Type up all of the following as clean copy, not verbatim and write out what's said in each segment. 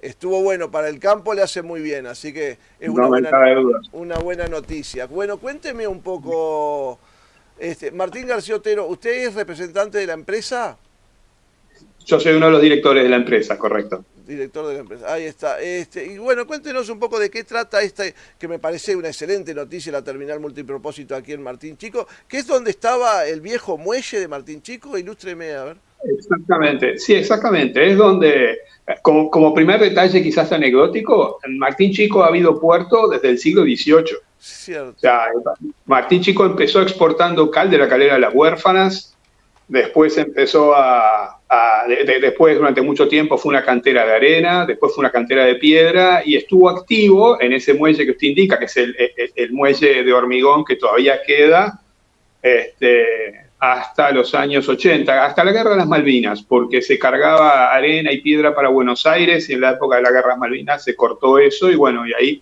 estuvo bueno, para el campo le hace muy bien, así que es No me cabe duda. una buena noticia. Bueno, cuénteme un poco, Martín García Otero, ¿usted es representante de la empresa? Yo soy uno de los directores de la empresa, correcto. Director de la empresa, ahí está. Y bueno, cuéntenos un poco de qué trata que me parece una excelente noticia, la terminal multipropósito aquí en Martín Chico, que es donde estaba el viejo muelle de Martín Chico. Ilústreme, a ver. Exactamente, sí, exactamente. Es donde, como primer detalle quizás anecdótico, en Martín Chico ha habido puerto desde el siglo XVIII. O Cierto. sea, Martín Chico empezó exportando cal de la calera de las huérfanas, después empezó después durante mucho tiempo fue una cantera de arena, después fue una cantera de piedra y estuvo activo en ese muelle que usted indica, que es el muelle de hormigón que todavía queda, hasta los años 80, hasta la Guerra de las Malvinas, porque se cargaba arena y piedra para Buenos Aires y en la época de la Guerra de las Malvinas se cortó eso y bueno, y ahí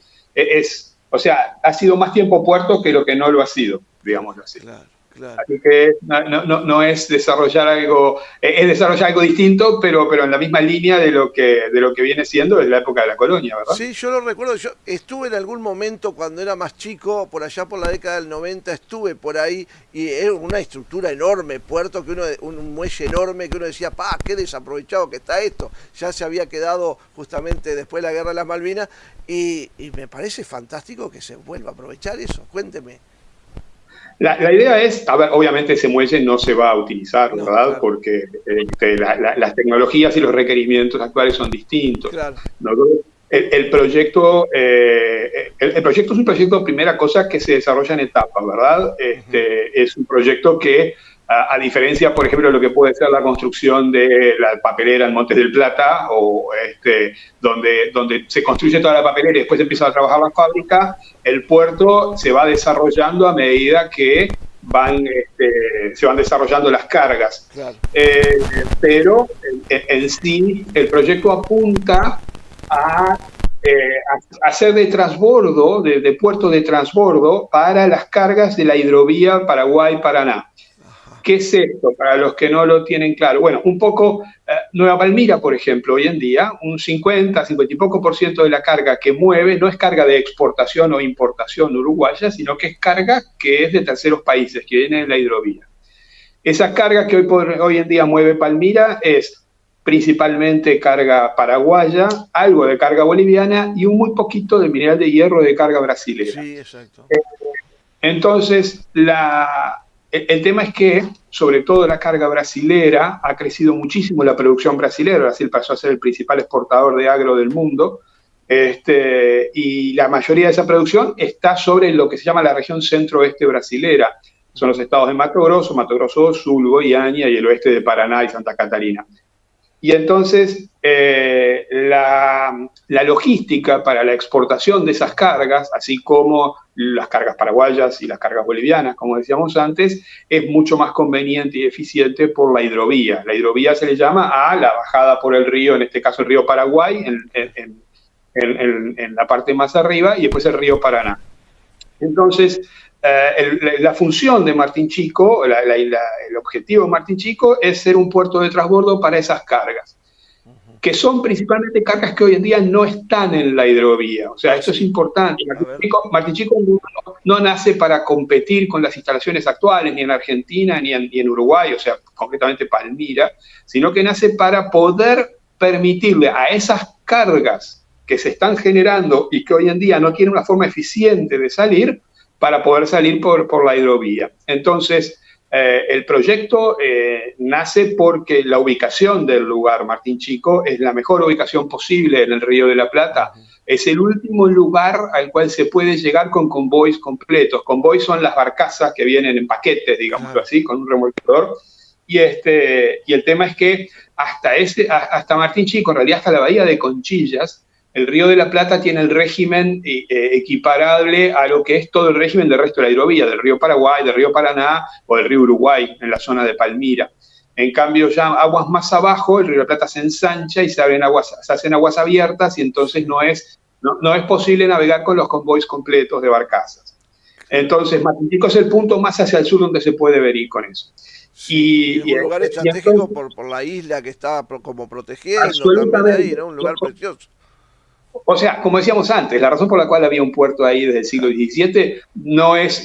o sea, ha sido más tiempo puerto que lo que no lo ha sido, digámoslo así. Claro, claro. Así que no es desarrollar algo, es desarrollar algo distinto, pero en la misma línea de lo que viene siendo desde la época de la colonia, ¿verdad? Sí, yo lo recuerdo, yo estuve en algún momento cuando era más chico, por allá por la década del 90, estuve por ahí y era una estructura enorme, puerto, un muelle enorme que uno decía, pa, qué desaprovechado que está esto. Ya se había quedado justamente después de la Guerra de las Malvinas y me parece fantástico que se vuelva a aprovechar eso. Cuénteme. La idea es, a ver, obviamente ese muelle no se va a utilizar, No, ¿verdad? claro, Porque las tecnologías y los requerimientos actuales son distintos. claro. ¿No? El proyecto, el proyecto es un proyecto, primera cosa, que se desarrolla en etapas, ¿verdad? Ujú. Es un proyecto que, a diferencia, por ejemplo, de lo que puede ser la construcción de la papelera en Montes del Plata, o donde se construye toda la papelera y después empieza a trabajar la fábrica, el puerto se va desarrollando a medida que se van desarrollando las cargas. Claro. Eh, pero en sí, el proyecto apunta a, hacer de transbordo, de puerto de transbordo para las cargas de la hidrovía Paraguay-Paraná. Ajá. ¿Qué es esto? Para los que no lo tienen claro. Bueno, un poco, Nueva Palmira, por ejemplo, hoy en día, un 50 y poco por ciento de la carga que mueve no es carga de exportación o importación uruguaya, sino que es carga que es de terceros países, que viene de la hidrovía. Esa carga que hoy en día mueve Palmira es principalmente carga paraguaya, algo de carga boliviana y un muy poquito de mineral de hierro de carga brasilera. Sí, exacto. Entonces, el tema es que, sobre todo la carga brasilera, ha crecido muchísimo la producción brasilera. Brasil pasó a ser el principal exportador de agro del mundo. Y la mayoría de esa producción está sobre lo que se llama la región centro-oeste brasilera. Son los estados de Mato Grosso do Sul, Goiânia y el oeste de Paraná y Santa Catarina. Y entonces la logística para la exportación de esas cargas, así como las cargas paraguayas y las cargas bolivianas, como decíamos antes, es mucho más conveniente y eficiente por la hidrovía. La hidrovía se le llama a la bajada por el río, en este caso el río Paraguay, en la parte más arriba, y después el río Paraná. Entonces, la función de Martín Chico, el objetivo de Martín Chico es ser un puerto de transbordo para esas cargas, Ujú. que son principalmente cargas que hoy en día no están en la hidrovía. O sea, Ah, esto es sí. importante. A ver. Martín Chico no nace para competir con las instalaciones actuales, ni en Argentina, ni en Uruguay, o sea, concretamente Palmira, sino que nace para poder permitirle a esas cargas que se están generando y que hoy en día no tienen una forma eficiente de salir, para poder salir por la hidrovía. Entonces, el proyecto nace porque la ubicación del lugar, Martín Chico, es la mejor ubicación posible en el Río de la Plata. Ujú. Es el último lugar al cual se puede llegar con convoys completos. Convoys son las barcazas que vienen en paquetes, digámoslo Claro. así, con un remolcador. Y el tema es que hasta Martín Chico, en realidad hasta la bahía de Conchillas, el Río de la Plata tiene el régimen equiparable a lo que es todo el régimen del resto de la hidrovía, del río Paraguay, del río Paraná o del río Uruguay, en la zona de Palmira. En cambio, ya aguas más abajo, el río de la Plata se ensancha y se hacen aguas abiertas y entonces no es posible navegar con los convoys completos de barcazas. Claro. Entonces, Martín Chico es el punto más hacia el sur donde se puede venir con eso. Sí. Y es Y, y, un lugar y estratégico entonces, por la isla que está como protegiendo también ahí, absolutamente, ¿no? Un lugar precioso. O sea, como decíamos antes, la razón por la cual había un puerto ahí desde el siglo XVII no es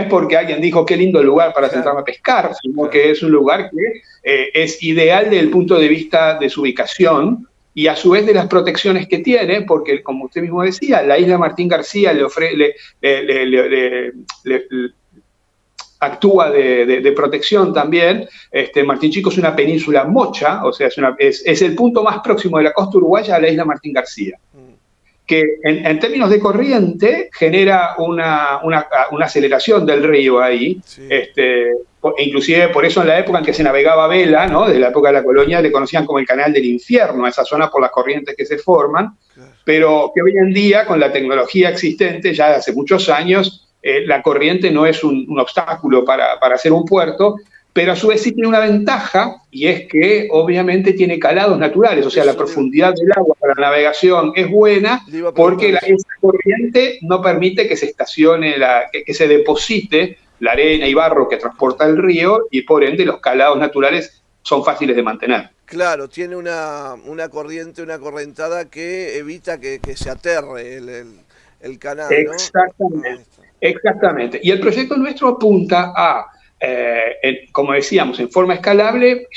porque alguien dijo qué lindo lugar para sentarme a pescar, sino que es un lugar que es ideal desde el punto de vista de su ubicación y a su vez de las protecciones que tiene, porque como usted mismo decía, la isla Martín García actúa de protección también. Martín Chico es una península mocha, o sea, es el punto más próximo de la costa uruguaya a la isla Martín García, que en términos de corriente genera una aceleración del río ahí, sí. Inclusive por eso en la época en que se navegaba a vela, ¿no? Desde la época de la colonia, le conocían como el Canal del Infierno, a esa zona por las corrientes que se forman, claro. Pero que hoy en día, con la tecnología existente, ya hace muchos años, la corriente no es un obstáculo para hacer un puerto, pero a su vez sí tiene una ventaja, y es que obviamente tiene calados naturales, o sea, la profundidad del agua para la navegación es buena, porque esa corriente no permite que se estacione, que se deposite la arena y barro que transporta el río, y por ende los calados naturales son fáciles de mantener. Claro, tiene una corriente, una correntada que evita que se aterre el canal, ¿no? Exactamente, exactamente. Y el proyecto nuestro apunta a como decíamos, en forma escalable,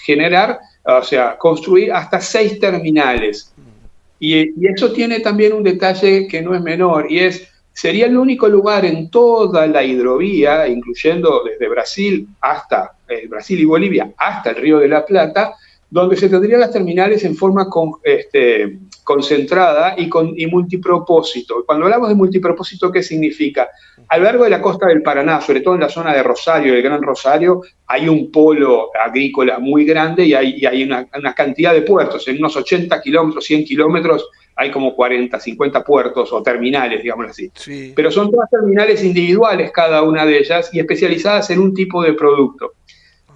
generar, o sea, construir hasta 6 terminales. Y eso tiene también un detalle que no es menor, y sería el único lugar en toda la hidrovía, incluyendo desde Brasil hasta Brasil y Bolivia, hasta el Río de la Plata, donde se tendrían las terminales en forma concentrada y multipropósito. Cuando hablamos de multipropósito, ¿qué significa? A lo largo de la costa del Paraná, sobre todo en la zona de Rosario, el Gran Rosario, hay un polo agrícola muy grande y hay una cantidad de puertos. En unos 80 kilómetros, 100 kilómetros, hay como 40, 50 puertos o terminales, digamos así. Sí. Pero son todas terminales individuales, cada una de ellas, y especializadas en un tipo de producto.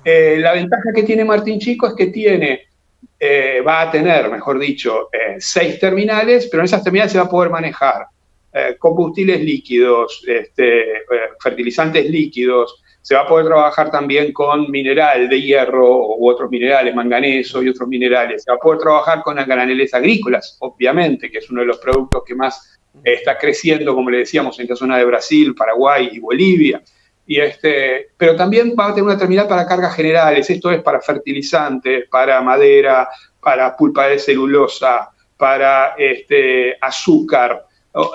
La ventaja que tiene Martín Chico es que va a tener, mejor dicho, 6 terminales, pero en esas terminales se va a poder manejar combustibles líquidos, fertilizantes líquidos, se va a poder trabajar también con mineral de hierro u otros minerales, manganeso y otros minerales, se va a poder trabajar con graneles agrícolas, obviamente, que es uno de los productos que más está creciendo, como le decíamos, en la zona de Brasil, Paraguay y Bolivia. Pero también va a tener una terminal para cargas generales, esto es para fertilizantes, para madera, para pulpa de celulosa, para azúcar,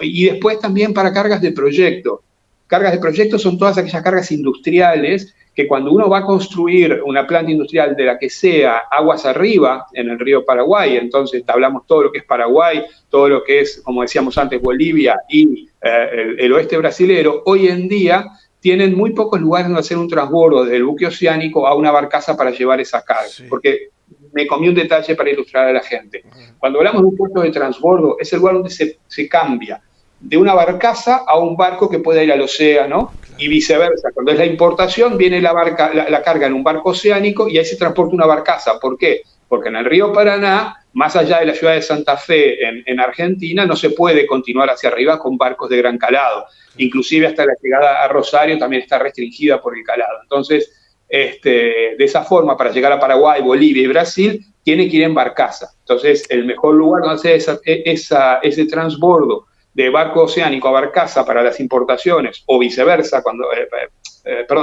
y después también para cargas de proyecto. Cargas de proyecto son todas aquellas cargas industriales que cuando uno va a construir una planta industrial de la que sea aguas arriba, en el río Paraguay, entonces hablamos todo lo que es Paraguay, todo lo que es, como decíamos antes, Bolivia y el oeste brasilero, hoy en día tienen muy pocos lugares donde hacer un transbordo desde el buque oceánico a una barcaza para llevar esa carga. Sí. Porque me comí un detalle para ilustrar a la gente. Cuando hablamos de un puerto de transbordo, es el lugar donde se cambia de una barcaza a un barco que pueda ir al océano, y viceversa. Cuando es la importación, viene la carga en un barco oceánico y ahí se transporta una barcaza. ¿Por qué? Porque en el río Paraná, más allá de la ciudad de Santa Fe, en Argentina, no se puede continuar hacia arriba con barcos de gran calado. Inclusive hasta la llegada a Rosario también está restringida por el calado. Entonces, de esa forma, para llegar a Paraguay, Bolivia y Brasil, tiene que ir en barcaza. Entonces, el mejor lugar donde hacer ese transbordo de barco oceánico a barcaza para las importaciones, o viceversa,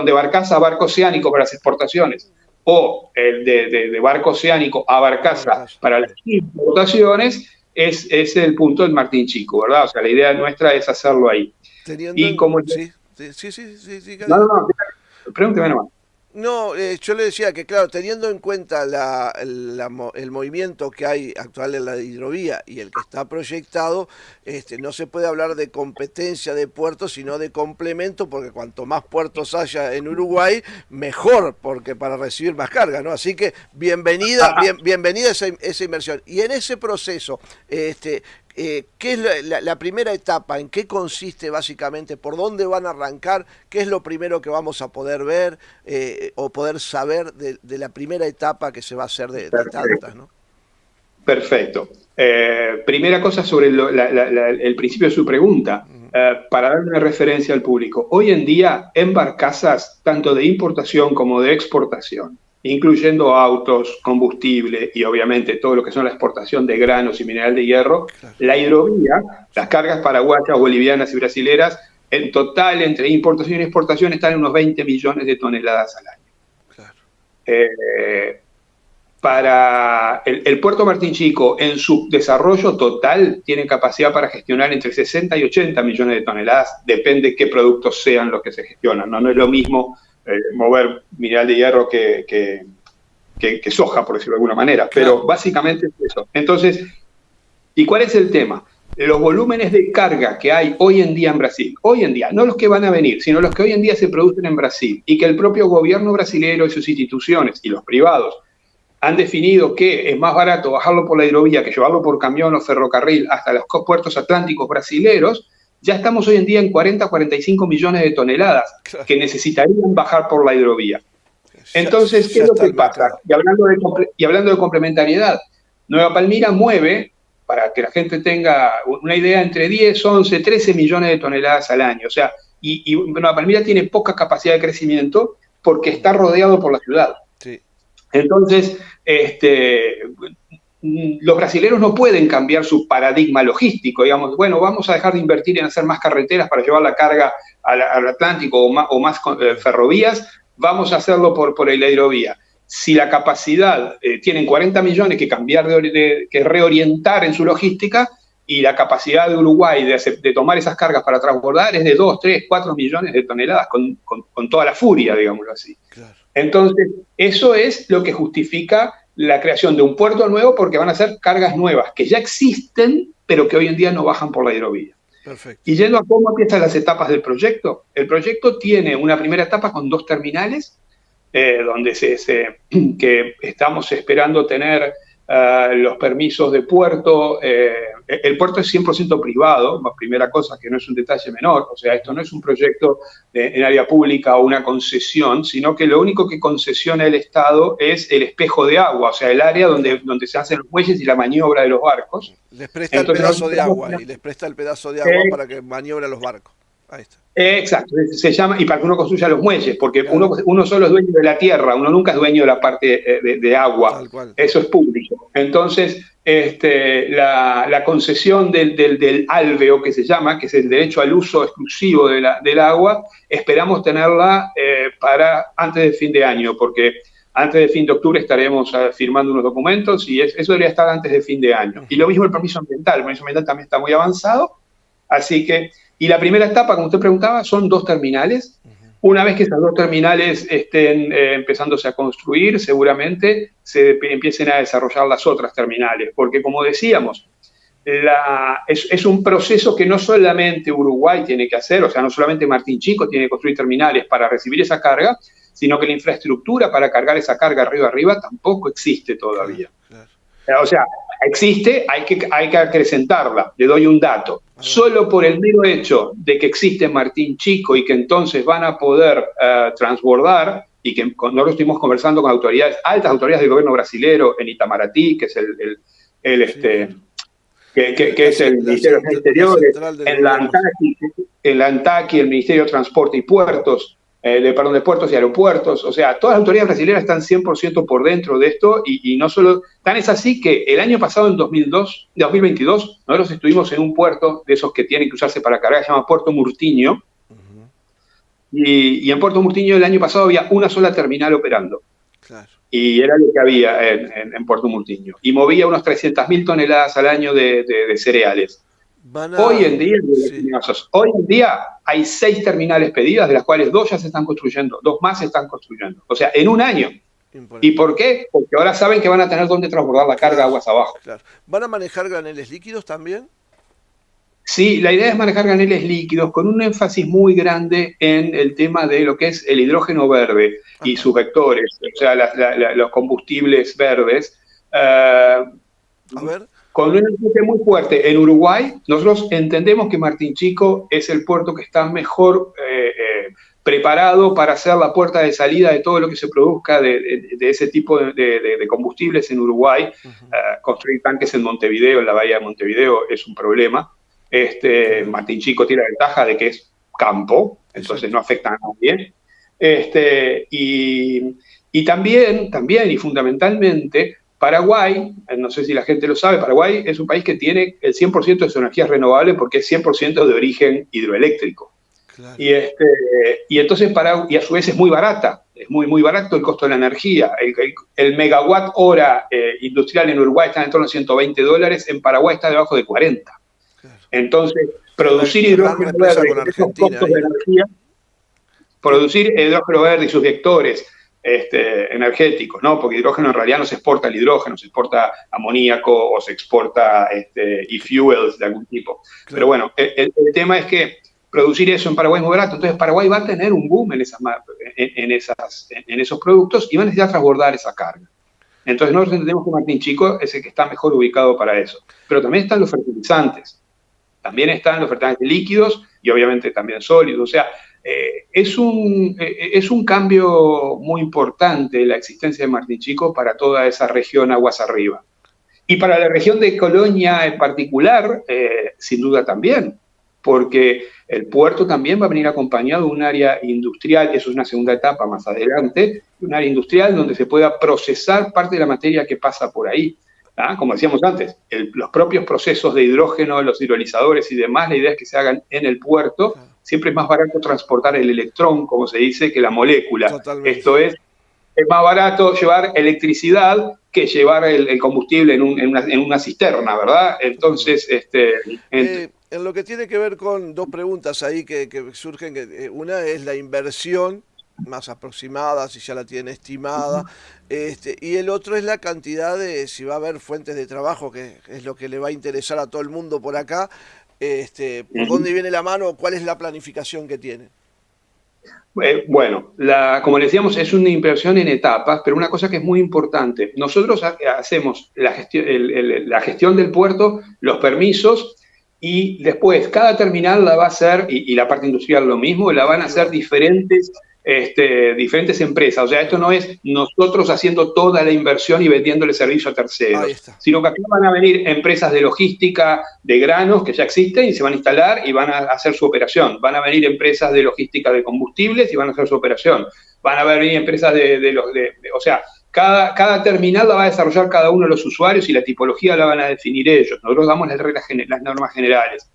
de barcaza a barco oceánico para las exportaciones, o de barco oceánico a barcaza para las importaciones, es el punto del Martín Chico, ¿verdad? O sea, la idea nuestra es hacerlo ahí. Sí. No, pregúnteme nomás. No, yo le decía que, claro, teniendo en cuenta el movimiento que hay actual en la hidrovía y el que está proyectado, no se puede hablar de competencia de puertos, sino de complemento, porque cuanto más puertos haya en Uruguay, mejor, porque para recibir más carga, ¿no? Así que bienvenida esa inversión. Y en ese proceso, ¿qué es la primera etapa? ¿En qué consiste básicamente? ¿Por dónde van a arrancar? ¿Qué es lo primero que vamos a poder ver o poder saber de la primera etapa que se va a hacer de tantas, ¿no? Perfecto. Primera cosa sobre el principio de su pregunta, para dar una referencia al público. Hoy en día, en barcazas, tanto de importación como de exportación, incluyendo autos, combustible y obviamente todo lo que son la exportación de granos y mineral de hierro, Claro. la hidrovía, las cargas paraguayas, bolivianas y brasileras, en total entre importación y exportación están en unos 20 millones de toneladas al año. Claro. Para el puerto Martín Chico, en su desarrollo total, tiene capacidad para gestionar entre 60 y 80 millones de toneladas, depende qué productos sean los que se gestionan. No es lo mismo mover mineral de hierro que soja, por decirlo de alguna manera, pero básicamente es eso. Entonces, ¿y cuál es el tema? Los volúmenes de carga que hay hoy en día en Brasil, hoy en día, no los que van a venir, sino los que hoy en día se producen en Brasil, y que el propio gobierno brasileño y sus instituciones y los privados han definido que es más barato bajarlo por la hidrovía que llevarlo por camión o ferrocarril hasta los puertos atlánticos brasileros, ya estamos hoy en día en 40-45 millones de toneladas que necesitarían bajar por la hidrovía. Entonces, ¿qué es lo que pasa? Y hablando de complementariedad, Nueva Palmira mueve, para que la gente tenga una idea, entre 10, 11, 13 millones de toneladas al año. O sea, y Nueva Palmira tiene poca capacidad de crecimiento porque está rodeado por la ciudad. Sí. Entonces, los brasileños no pueden cambiar su paradigma logístico, digamos, bueno, vamos a dejar de invertir en hacer más carreteras para llevar la carga al Atlántico o más ferrovías, vamos a hacerlo por la hidrovía. Si la capacidad, tienen 40 millones que cambiar, que reorientar en su logística, y la capacidad de Uruguay de tomar esas cargas para transbordar es de 2, 3, 4 millones de toneladas, con toda la furia, digámoslo así. Claro. Entonces, eso es lo que justifica la creación de un puerto nuevo, porque van a ser cargas nuevas que ya existen, pero que hoy en día no bajan por la hidrovía. Perfecto. Y yendo a cómo empiezan las etapas del proyecto, el proyecto tiene una primera etapa con 2 terminales, donde que estamos esperando tener los permisos de puerto. El puerto es 100% privado, primera cosa, que no es un detalle menor. O sea, esto no es un proyecto en área pública o una concesión, sino que lo único que concesiona el Estado es el espejo de agua, o sea, el área donde se hacen los muelles y la maniobra de los barcos. Les presta el pedazo de agua, y les presta el pedazo de agua para que maniobren los barcos. Ahí está. Exacto, se llama, y para que uno construya los muelles, porque uno solo es dueño de la tierra, uno nunca es dueño de la parte de agua, eso es público. Entonces, la concesión del alveo, que se llama, que es el derecho al uso exclusivo del agua, esperamos tenerla para antes del fin de año, porque antes del fin de octubre estaremos firmando unos documentos y eso debería estar antes del fin de año. Y lo mismo el permiso ambiental también está muy avanzado, así que... Y la primera etapa, como usted preguntaba, son 2 terminales. Una vez que esas 2 terminales estén empezándose a construir, seguramente se empiecen a desarrollar las otras terminales, porque como decíamos, es un proceso que no solamente Uruguay tiene que hacer, o sea, no solamente Martín Chico tiene que construir terminales para recibir esa carga, sino que la infraestructura para cargar esa carga arriba tampoco existe todavía. Claro. O sea, existe, hay que acrecentarla. Le doy un dato. Solo por el mero hecho de que existe Martín Chico y que entonces van a poder transbordar, y que nosotros estuvimos conversando con altas autoridades del gobierno brasilero en Itamaraty, que es el Ministerio de Exteriores, en la ANTAC, el Ministerio de Transporte y Puertos, de Puertos y Aeropuertos. O sea, todas las autoridades brasileñas están 100% por dentro de esto, y no solo, tan es así que el año pasado, en 2022, nosotros estuvimos en un puerto de esos que tienen que usarse para cargar, se llama Puerto Murtinho, y en Puerto Murtinho el año pasado había una sola terminal operando. Claro. Y era lo que había en Puerto Murtinho. Y movía unos 300.000 toneladas al año de cereales. Hoy en día hay 6 terminales pedidas, de las cuales 2 ya se están construyendo, 2 más se están construyendo. O sea, en un año. ¿Y por qué? Porque ahora saben que van a tener dónde transbordar la carga aguas abajo. Claro. ¿Van a manejar graneles líquidos también? Sí, la idea es manejar graneles líquidos con un énfasis muy grande en el tema de lo que es el hidrógeno verde y sus vectores, o sea, los combustibles verdes. A ver. Con un enfoque muy fuerte en Uruguay. Nosotros entendemos que Martín Chico es el puerto que está mejor preparado para ser la puerta de salida de todo lo que se produzca de ese tipo de combustibles en Uruguay. Construir tanques en Montevideo, en la bahía de Montevideo, es un problema. Martín Chico tiene la ventaja de que es campo, entonces no afecta a nadie. Y Y también y fundamentalmente, Paraguay, no sé si la gente lo sabe, Paraguay es un país que tiene el 100% de su energía renovable porque es 100% de origen hidroeléctrico. Claro. Y entonces y a su vez es muy barata, es muy barato el costo de la energía. El megawatt hora industrial en Uruguay está en torno a $120, en Paraguay está debajo de 40. Claro. Entonces, producir hidrógeno verde con esos costos de energía, producir hidrógeno verde y sus vectores energéticos, ¿no? Porque hidrógeno en realidad no se exporta el hidrógeno, se exporta amoníaco o se exporta e-fuels de algún tipo. Claro. Pero bueno, el tema es que producir eso en Paraguay es muy barato, entonces Paraguay va a tener un boom en esos productos y va a necesitar transbordar esa carga. Entonces nosotros entendemos que Martín Chico es el que está mejor ubicado para eso. Pero también están los fertilizantes, líquidos y obviamente también sólidos. O sea, es un cambio muy importante la existencia de Martín Chico para toda esa región aguas arriba. Y para la región de Colonia en particular, sin duda también, porque el puerto también va a venir acompañado de un área industrial, eso es una segunda etapa más adelante, un área industrial donde se pueda procesar parte de la materia que pasa por ahí. Como decíamos antes, los propios procesos de hidrógeno, los hidrolizadores y demás, la idea es que se hagan en el puerto. Siempre es más barato transportar el electrón, como se dice, que la molécula. Totalmente. Esto es más barato llevar electricidad que llevar el combustible en una cisterna, ¿verdad? Entonces, en lo que tiene que ver con dos preguntas ahí que surgen, una es la inversión más aproximada, si ya la tiene estimada, y el otro es la cantidad de, si va a haber fuentes de trabajo, que es lo que le va a interesar a todo el mundo por acá, ¿por dónde viene la mano? ¿Cuál es la planificación que tiene? Bueno, como le decíamos, es una inversión en etapas, pero una cosa que es muy importante, nosotros hacemos la gestión del puerto, los permisos, y después cada terminal la va a hacer, y la parte industrial lo mismo, la van a hacer diferentes empresas. O sea, esto no es nosotros haciendo toda la inversión y vendiéndole servicio a terceros, sino que aquí van a venir empresas de logística de granos que ya existen y se van a instalar y van a hacer su operación. Van a venir empresas de logística de combustibles y van a hacer su operación. Van a venir empresas o sea, cada terminal la va a desarrollar cada uno de los usuarios y la tipología la van a definir ellos. Nosotros damos las normas generales.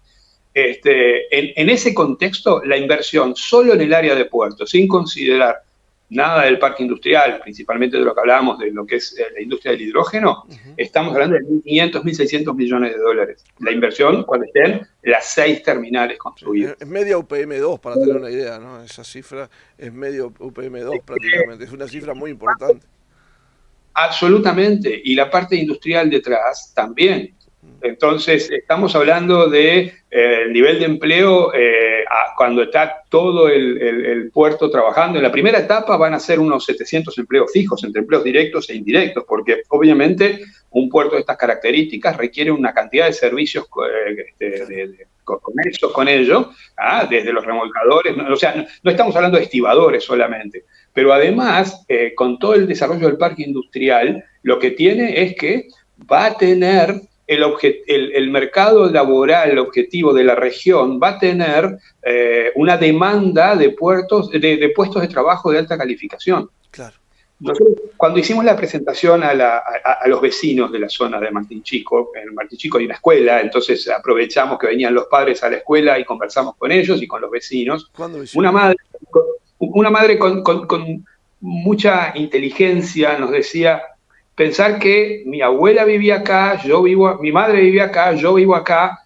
En ese contexto, la inversión solo en el área de puertos, sin considerar nada del parque industrial, principalmente de lo que hablábamos de lo que es la industria del hidrógeno, estamos hablando de 1.500, 1.600 millones de dólares. La inversión cuando estén las 6 terminales construidas. Es media UPM2, para tener una idea, ¿no? Esa cifra es medio UPM2 prácticamente, es una cifra muy importante. Absolutamente, y la parte industrial detrás también. Entonces, estamos hablando de nivel de empleo cuando está todo el puerto trabajando. En la primera etapa van a ser unos 700 empleos fijos, entre empleos directos e indirectos, porque obviamente un puerto de estas características requiere una cantidad de servicios con ello, desde los remolcadores, o sea, no estamos hablando de estibadores solamente, pero además, con todo el desarrollo del parque industrial, lo que tiene es que va a tener el mercado laboral objetivo de la región, va a tener una demanda de puestos de trabajo de alta calificación. Claro. Nosotros, cuando hicimos la presentación a los vecinos de la zona de Martín Chico, en Martín Chico hay una escuela, entonces aprovechamos que venían los padres a la escuela y conversamos con ellos y con los vecinos. Una madre con mucha inteligencia nos decía: pensar que mi abuela vivía acá, mi madre vivía acá, yo vivo acá,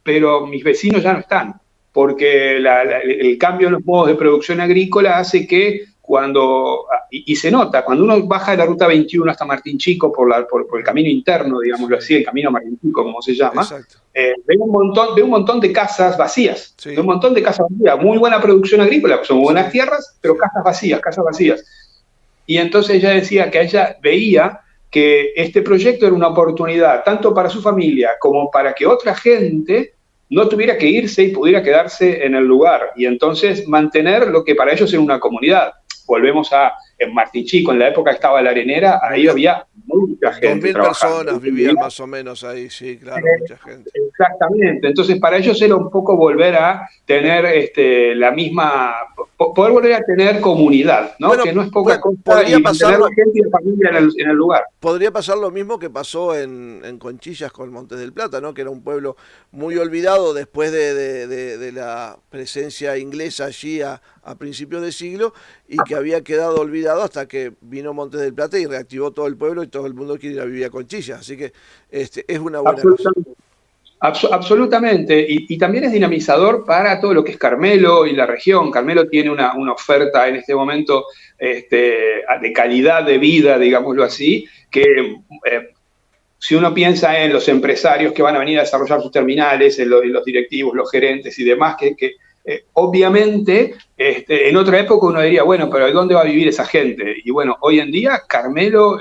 pero mis vecinos ya no están, porque el cambio en los modos de producción agrícola hace que y se nota, cuando uno baja de la ruta 21 hasta Martín Chico por el camino interno, digámoslo así, el camino Martín Chico, como se llama, ve un montón de casas vacías, muy buena producción agrícola, son buenas tierras, pero casas vacías. Y entonces ella decía que ella veía que este proyecto era una oportunidad tanto para su familia como para que otra gente no tuviera que irse y pudiera quedarse en el lugar y entonces mantener lo que para ellos era una comunidad. Volvemos a en Martín Chico, en la época que estaba la arenera, ahí había mucha gente 2000 trabajando. personas vivían más o menos ahí, sí, claro, mucha gente. Exactamente, entonces para ellos era un poco volver a tener la misma, poder volver a tener comunidad, ¿no? Bueno, que no es poca cosa, podría y tener pasarlo, gente y familia en el lugar. podría pasar lo mismo que pasó en Conchillas con Montes del Plata, ¿no? Que era un pueblo muy olvidado después de la presencia inglesa allí a principios de siglo, y que había quedado olvidado hasta que vino Montes del Plata y reactivó todo el pueblo y todo el mundo quiere ir a vivir a Conchillas. Así que es una buena cosa. Absolutamente. Absolutamente, y también es dinamizador para todo lo que es Carmelo y la región. Carmelo tiene una oferta en este momento de calidad de vida, digámoslo así, que si uno piensa en los empresarios que van a venir a desarrollar sus terminales, en los directivos, los gerentes y demás, que obviamente en otra época uno diría, bueno, pero ¿dónde va a vivir esa gente? Y bueno, hoy en día Carmelo,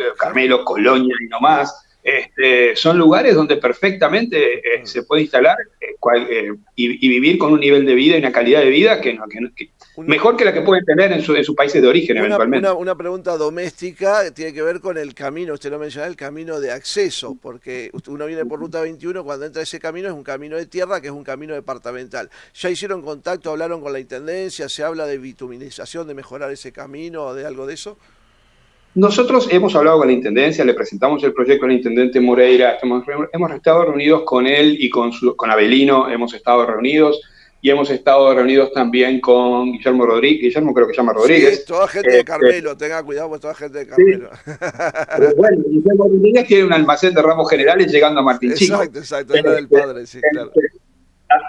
Colonia y no más, son lugares donde perfectamente se puede instalar y vivir con un nivel de vida y una calidad de vida que mejor que la que pueden tener en sus países de origen eventualmente. Una pregunta doméstica tiene que ver con el camino, usted lo mencionaba, el camino de acceso, porque uno viene por Ruta 21, cuando entra ese camino es un camino de tierra, que es un camino departamental. ¿Ya hicieron contacto, hablaron con la Intendencia, se habla de bituminización, de mejorar ese camino o de algo de eso? Nosotros hemos hablado con la Intendencia, le presentamos el proyecto al Intendente Moreira, hemos estado reunidos con él y con Abelino, hemos estado reunidos, y hemos estado reunidos también con Guillermo Rodríguez, Guillermo creo que se llama Rodríguez. Sí, toda gente de Carmelo, tenga cuidado, pues toda gente de Carmelo. Sí. Bueno, Guillermo Rodríguez tiene un almacén de ramos generales llegando a Martín Chico. Exacto, era del padre, sí, claro.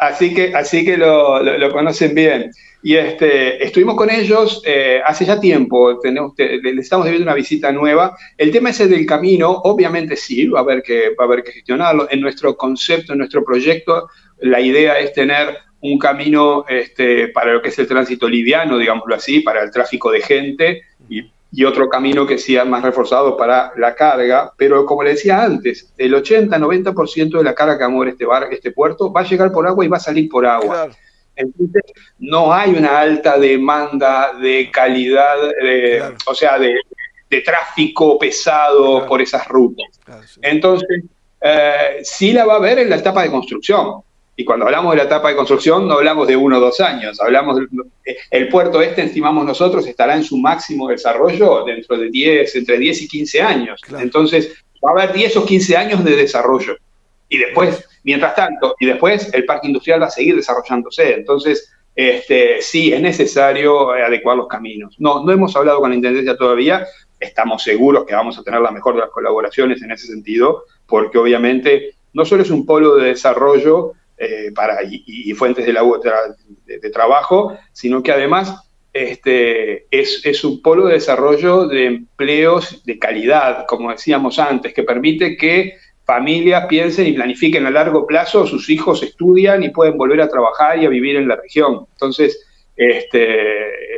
Así que lo conocen bien. Y estuvimos con ellos hace ya tiempo, le estamos debiendo una visita nueva. El tema ese del camino, obviamente sí, va a haber que gestionarlo. En nuestro concepto, en nuestro proyecto, la idea es tener un camino para lo que es el tránsito liviano, digámoslo así, para el tráfico de gente, y otro camino que sea más reforzado para la carga, pero como le decía antes, el 80-90% de la carga que va a mover este puerto va a llegar por agua y va a salir por agua. Claro. Entonces, no hay una alta demanda de calidad, claro, o sea, de tráfico pesado, claro, por esas rutas. Claro, sí. Entonces, sí la va a haber en la etapa de construcción. Y cuando hablamos de la etapa de construcción, no hablamos de 1 o 2 años, el puerto estimamos nosotros, estará en su máximo desarrollo dentro de entre 10 y 15 años. Claro. Entonces, va a haber 10 o 15 años de desarrollo. Y después, mientras tanto, el parque industrial va a seguir desarrollándose. Entonces, sí, es necesario adecuar los caminos. No hemos hablado con la Intendencia todavía, estamos seguros que vamos a tener la mejor de las colaboraciones en ese sentido, porque obviamente no solo es un polo de desarrollo, y fuentes de trabajo, sino que además es un polo de desarrollo de empleos de calidad, como decíamos antes, que permite que familias piensen y planifiquen a largo plazo, sus hijos estudian y pueden volver a trabajar y a vivir en la región. Entonces,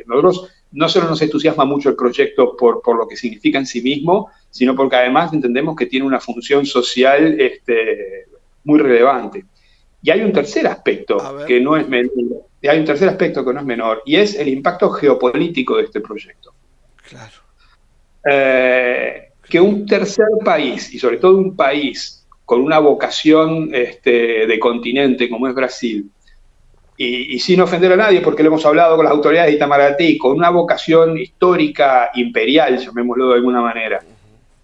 nosotros no solo nos entusiasma mucho el proyecto por lo que significa en sí mismo, sino porque además entendemos que tiene una función social muy relevante. Y hay un tercer aspecto que no es menor, y es el impacto geopolítico de este proyecto. Claro. Que un tercer país, y sobre todo un país con una vocación de continente como es Brasil, y sin ofender a nadie, porque lo hemos hablado con las autoridades de Itamaraty, con una vocación histórica imperial, llamémoslo de alguna manera,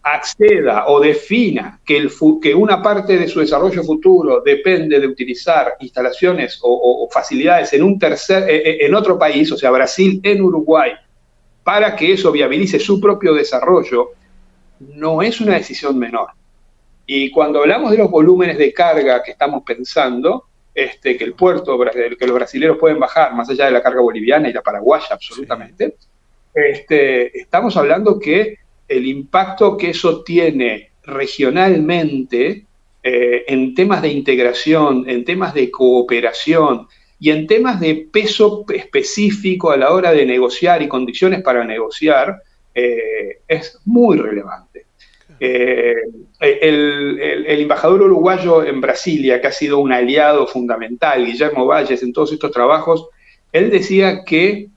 acceda o defina que una parte de su desarrollo futuro depende de utilizar instalaciones o facilidades en otro país, o sea, Brasil en Uruguay, para que eso viabilice su propio desarrollo, no es una decisión menor. Y cuando hablamos de los volúmenes de carga que estamos pensando, que los brasileños pueden bajar, más allá de la carga boliviana y la paraguaya, absolutamente, sí. Estamos hablando que el impacto que eso tiene regionalmente en temas de integración, en temas de cooperación y en temas de peso específico a la hora de negociar y condiciones para negociar, es muy relevante. El embajador uruguayo en Brasilia, que ha sido un aliado fundamental, Guillermo Valles, en todos estos trabajos, él decía que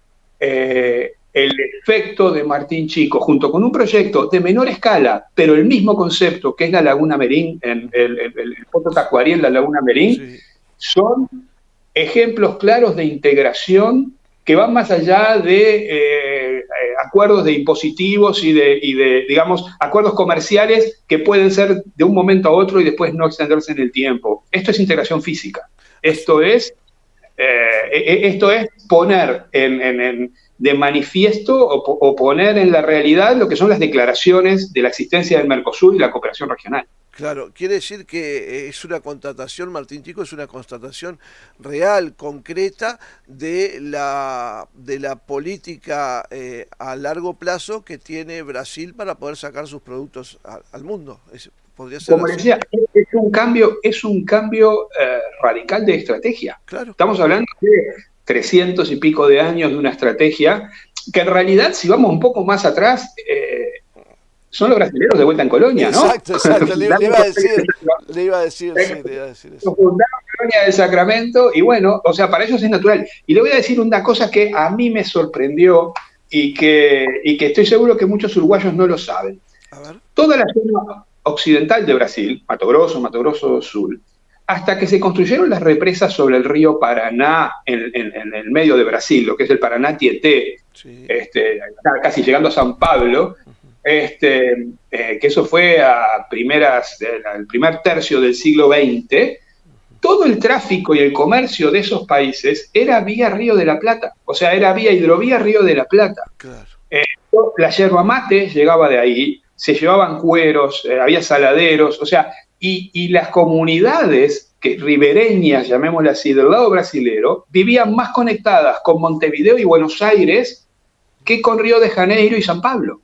el efecto de Martín Chico, junto con un proyecto de menor escala, pero el mismo concepto, que es la Laguna Merín, el Puerto Tacuarí en la Laguna Merín, Sí. son ejemplos claros de integración que van más allá de acuerdos de impositivos y de, digamos, acuerdos comerciales que pueden ser de un momento a otro y después no extenderse en el tiempo. Esto es integración física. Esto es poner de manifiesto o poner en la realidad lo que son las declaraciones de la existencia del Mercosur y la cooperación regional. Claro, quiere decir que es una constatación, Martín Chico, es una constatación real, concreta de la política a largo plazo que tiene Brasil para poder sacar sus productos al mundo. Podría ser Como así. decía, es un cambio radical de estrategia. Claro. Estamos hablando de 300 y pico de años de una estrategia que en realidad, si vamos un poco más atrás, son los brasileños de vuelta en Colonia, ¿no? Exacto, le iba a decir eso. Fundaron Colonia del Sacramento y bueno, o sea, para ellos es natural. Y le voy a decir una cosa que a mí me sorprendió y que estoy seguro que muchos uruguayos no lo saben. A ver. Toda la zona occidental de Brasil, Mato Grosso do Sul, hasta que se construyeron las represas sobre el río Paraná en el medio de Brasil, lo que es el Paraná Tietê, Sí. Casi llegando a San Pablo, que eso fue al primer tercio del siglo XX, todo el tráfico y el comercio de esos países era vía Río de la Plata, o sea, era vía hidrovía Río de la Plata. Claro. La yerba mate llegaba de ahí, se llevaban cueros, había saladeros, o sea, y las comunidades ribereñas, llamémoslas así, del lado brasilero, vivían más conectadas con Montevideo y Buenos Aires que con Río de Janeiro y San Pablo.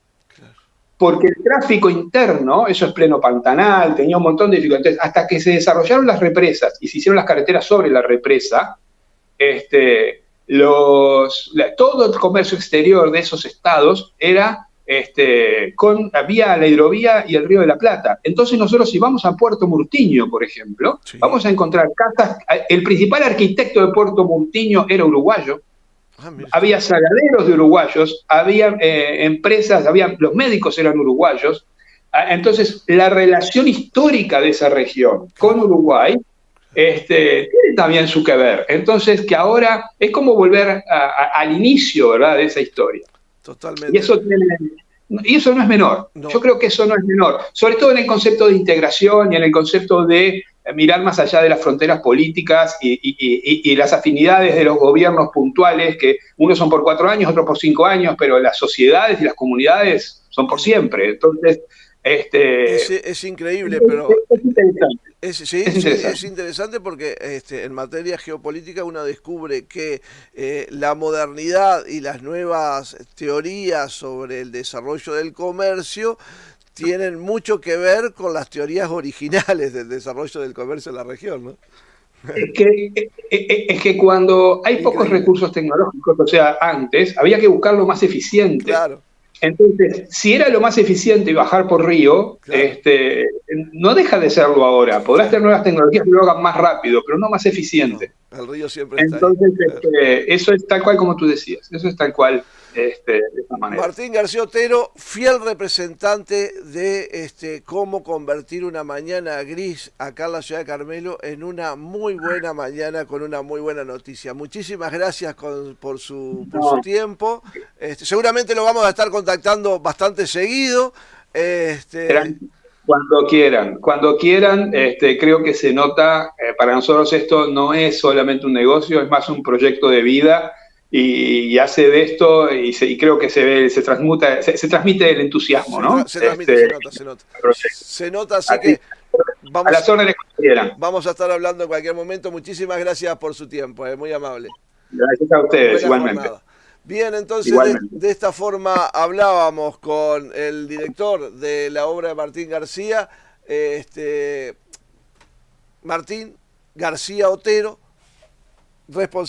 Porque el tráfico interno, eso es pleno pantanal, tenía un montón de dificultades, hasta que se desarrollaron las represas y se hicieron las carreteras sobre la represa, todo el comercio exterior de esos estados era había la hidrovía y el Río de la Plata. Entonces nosotros, si vamos a Puerto Murtiño, por ejemplo, sí, vamos a encontrar casas. El principal arquitecto de Puerto Murtiño era uruguayo. Había saladeros de uruguayos, había empresas, los médicos eran uruguayos. Entonces, la relación histórica de esa región con Uruguay tiene también su que ver. Entonces, que ahora es como volver al inicio, ¿verdad?, de esa historia. Totalmente. Y eso no es menor. No. Yo creo que eso no es menor. Sobre todo en el concepto de integración y en el concepto de mirar más allá de las fronteras políticas y las afinidades de los gobiernos puntuales, que unos son por 4 años, otros por 5 años, pero las sociedades y las comunidades son por siempre. Entonces, es increíble, pero es interesante. Es interesante porque en materia geopolítica uno descubre que la modernidad y las nuevas teorías sobre el desarrollo del comercio tienen mucho que ver con las teorías originales del desarrollo del comercio en la región, ¿no? Es que cuando hay pocos recursos tecnológicos, o sea, antes, había que buscar lo más eficiente. Claro. Entonces, si era lo más eficiente bajar por río, claro, no deja de serlo ahora. Podrás tener nuevas tecnologías que lo hagan más rápido, pero no más eficiente. No, el río siempre está Entonces, ahí. Claro. Eso es tal cual como tú decías. Eso es tal cual de esta manera. Martín García Otero, fiel representante de cómo convertir una mañana gris acá en la ciudad de Carmelo en una muy buena mañana con una muy buena noticia. Muchísimas gracias por su tiempo. Seguramente lo vamos a estar contactando bastante seguido. Cuando quieran, creo que se nota, para nosotros esto no es solamente un negocio, es más un proyecto de vida. Y hace de esto y creo que se transmite el entusiasmo, ¿no? Se nota, así que vamos, a las órdenes que quieran. Vamos a estar hablando en cualquier momento. Muchísimas gracias por su tiempo, muy amable. Gracias a ustedes, igualmente. Jornada. Bien, entonces de esta forma hablábamos con el director de la obra de Martín García, Martín García Otero, responsable